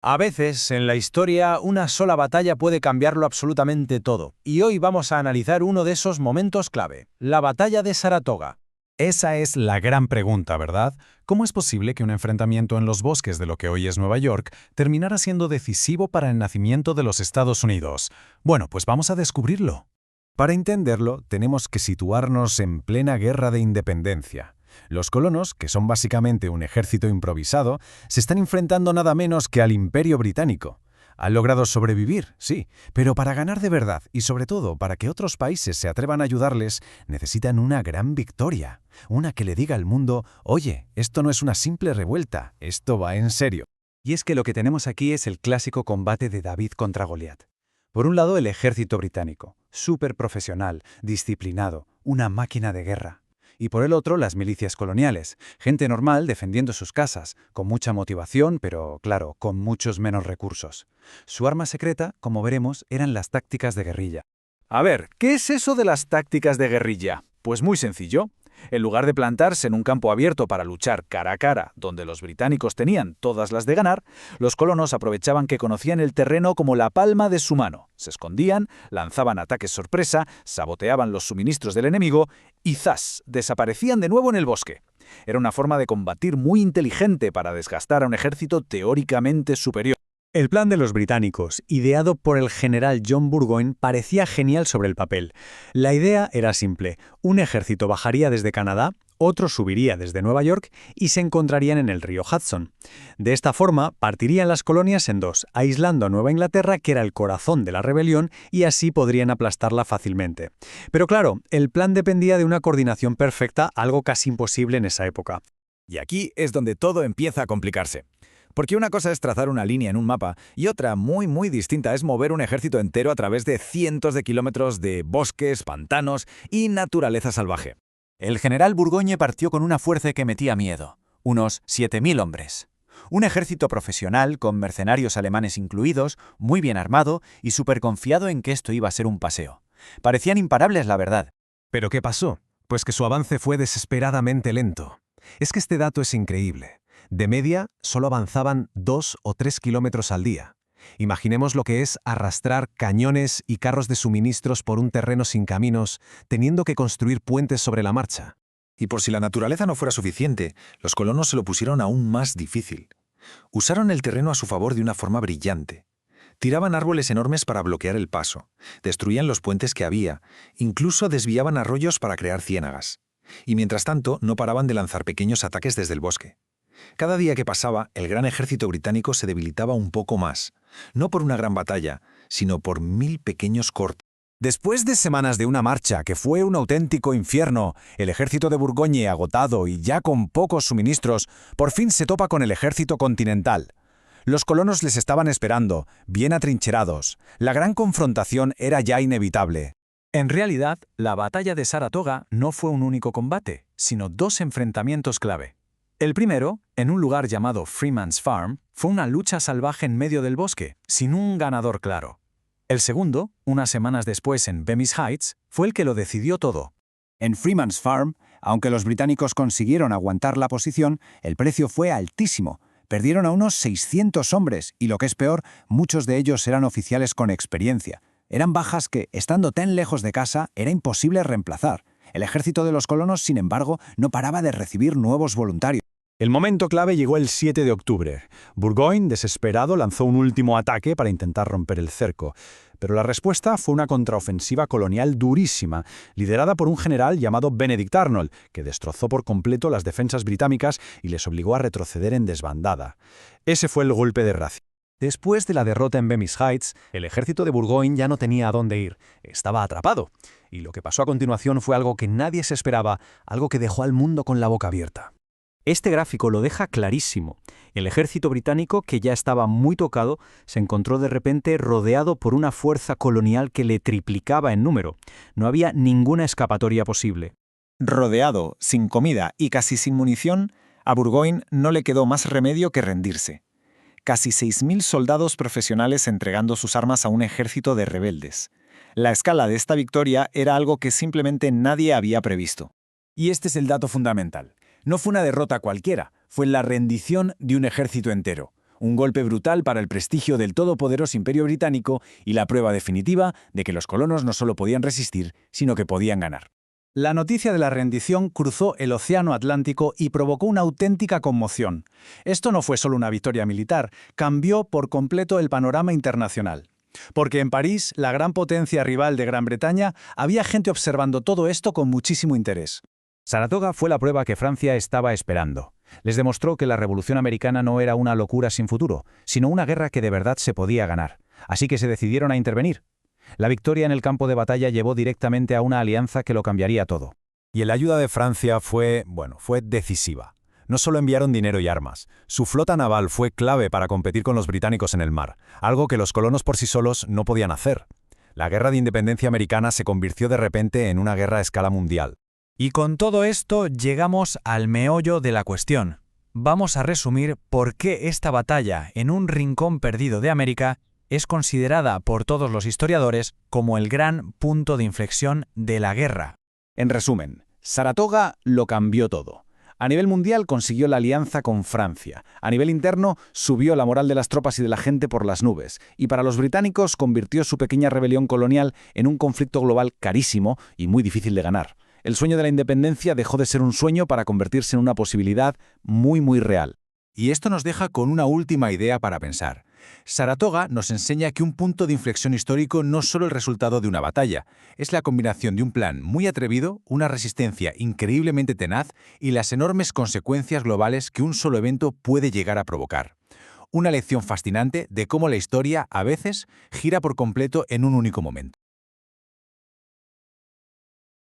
A veces, en la historia, una sola batalla puede cambiarlo absolutamente todo, y hoy vamos a analizar uno de esos momentos clave, la batalla de Saratoga. Esa es la gran pregunta, ¿verdad? ¿Cómo es posible que un enfrentamiento en los bosques de lo que hoy es Nueva York terminara siendo decisivo para el nacimiento de los Estados Unidos? Bueno, pues vamos a descubrirlo. Para entenderlo, tenemos que situarnos en plena Guerra de Independencia. Los colonos, que son básicamente un ejército improvisado, se están enfrentando nada menos que al Imperio Británico. Han logrado sobrevivir, sí, pero para ganar de verdad y sobre todo para que otros países se atrevan a ayudarles, necesitan una gran victoria. Una que le diga al mundo, oye, esto no es una simple revuelta, esto va en serio. Y es que lo que tenemos aquí es el clásico combate de David contra Goliat. Por un lado, el ejército británico, súper profesional, disciplinado, una máquina de guerra. Y por el otro, las milicias coloniales, gente normal defendiendo sus casas, con mucha motivación, pero, claro, con muchos menos recursos. Su arma secreta, como veremos, eran las tácticas de guerrilla. A ver, ¿qué es eso de las tácticas de guerrilla? Pues muy sencillo. En lugar de plantarse en un campo abierto para luchar cara a cara, donde los británicos tenían todas las de ganar, los colonos aprovechaban que conocían el terreno como la palma de su mano. Se escondían, lanzaban ataques sorpresa, saboteaban los suministros del enemigo y ¡zas!, desaparecían de nuevo en el bosque. Era una forma de combatir muy inteligente para desgastar a un ejército teóricamente superior. El plan de los británicos, ideado por el general John Burgoyne, parecía genial sobre el papel. La idea era simple: un ejército bajaría desde Canadá, otro subiría desde Nueva York y se encontrarían en el río Hudson. De esta forma, partirían las colonias en dos, aislando a Nueva Inglaterra, que era el corazón de la rebelión, y así podrían aplastarla fácilmente. Pero claro, el plan dependía de una coordinación perfecta, algo casi imposible en esa época. Y aquí es donde todo empieza a complicarse. Porque una cosa es trazar una línea en un mapa y otra, muy distinta, es mover un ejército entero a través de cientos de kilómetros de bosques, pantanos y naturaleza salvaje. El general Burgoyne partió con una fuerza que metía miedo, unos 7.000 hombres. Un ejército profesional, con mercenarios alemanes incluidos, muy bien armado y súper confiado en que esto iba a ser un paseo. Parecían imparables, la verdad. ¿Pero qué pasó? Pues que su avance fue desesperadamente lento. Es que este dato es increíble. De media, solo avanzaban 2 o 3 kilómetros al día. Imaginemos lo que es arrastrar cañones y carros de suministros por un terreno sin caminos, teniendo que construir puentes sobre la marcha. Y por si la naturaleza no fuera suficiente, los colonos se lo pusieron aún más difícil. Usaron el terreno a su favor de una forma brillante. Tiraban árboles enormes para bloquear el paso, destruían los puentes que había, incluso desviaban arroyos para crear ciénagas. Y mientras tanto, no paraban de lanzar pequeños ataques desde el bosque. Cada día que pasaba, el gran ejército británico se debilitaba un poco más, no por una gran batalla, sino por 1000 pequeños cortes. Después de semanas de una marcha que fue un auténtico infierno, el ejército de Burgoyne, agotado y ya con pocos suministros, por fin se topa con el ejército continental. Los colonos les estaban esperando, bien atrincherados. La gran confrontación era ya inevitable. En realidad, la batalla de Saratoga no fue un único combate, sino dos enfrentamientos clave. El primero, en un lugar llamado Freeman's Farm, fue una lucha salvaje en medio del bosque, sin un ganador claro. El segundo, unas semanas después en Bemis Heights, fue el que lo decidió todo. En Freeman's Farm, aunque los británicos consiguieron aguantar la posición, el precio fue altísimo. Perdieron a unos 600 hombres y, lo que es peor, muchos de ellos eran oficiales con experiencia. Eran bajas que, estando tan lejos de casa, era imposible reemplazar. El ejército de los colonos, sin embargo, no paraba de recibir nuevos voluntarios. El momento clave llegó el 7 de octubre. Burgoyne, desesperado, lanzó un último ataque para intentar romper el cerco. Pero la respuesta fue una contraofensiva colonial durísima, liderada por un general llamado Benedict Arnold, que destrozó por completo las defensas británicas y les obligó a retroceder en desbandada. Ese fue el golpe de ración. Después de la derrota en Bemis Heights, el ejército de Burgoyne ya no tenía a dónde ir. Estaba atrapado. Y lo que pasó a continuación fue algo que nadie se esperaba, algo que dejó al mundo con la boca abierta. Este gráfico lo deja clarísimo. El ejército británico, que ya estaba muy tocado, se encontró de repente rodeado por una fuerza colonial que le triplicaba en número. No había ninguna escapatoria posible. Rodeado, sin comida y casi sin munición, a Burgoyne no le quedó más remedio que rendirse. Casi 6.000 soldados profesionales entregando sus armas a un ejército de rebeldes. La escala de esta victoria era algo que simplemente nadie había previsto. Y este es el dato fundamental. No fue una derrota cualquiera, fue la rendición de un ejército entero. Un golpe brutal para el prestigio del todopoderoso Imperio Británico y la prueba definitiva de que los colonos no solo podían resistir, sino que podían ganar. La noticia de la rendición cruzó el Océano Atlántico y provocó una auténtica conmoción. Esto no fue solo una victoria militar, cambió por completo el panorama internacional. Porque en París, la gran potencia rival de Gran Bretaña, había gente observando todo esto con muchísimo interés. Saratoga fue la prueba que Francia estaba esperando. Les demostró que la Revolución Americana no era una locura sin futuro, sino una guerra que de verdad se podía ganar. Así que se decidieron a intervenir. La victoria en el campo de batalla llevó directamente a una alianza que lo cambiaría todo. Y la ayuda de Francia fue decisiva. No solo enviaron dinero y armas, su flota naval fue clave para competir con los británicos en el mar, algo que los colonos por sí solos no podían hacer. La guerra de independencia americana se convirtió de repente en una guerra a escala mundial. Y con todo esto llegamos al meollo de la cuestión. Vamos a resumir por qué esta batalla en un rincón perdido de América es considerada por todos los historiadores como el gran punto de inflexión de la guerra. En resumen, Saratoga lo cambió todo. A nivel mundial consiguió la alianza con Francia. A nivel interno subió la moral de las tropas y de la gente por las nubes. Y para los británicos convirtió su pequeña rebelión colonial en un conflicto global carísimo y muy difícil de ganar. El sueño de la independencia dejó de ser un sueño para convertirse en una posibilidad muy, muy real. Y esto nos deja con una última idea para pensar. Saratoga nos enseña que un punto de inflexión histórico no es solo el resultado de una batalla, es la combinación de un plan muy atrevido, una resistencia increíblemente tenaz y las enormes consecuencias globales que un solo evento puede llegar a provocar. Una lección fascinante de cómo la historia, a veces, gira por completo en un único momento.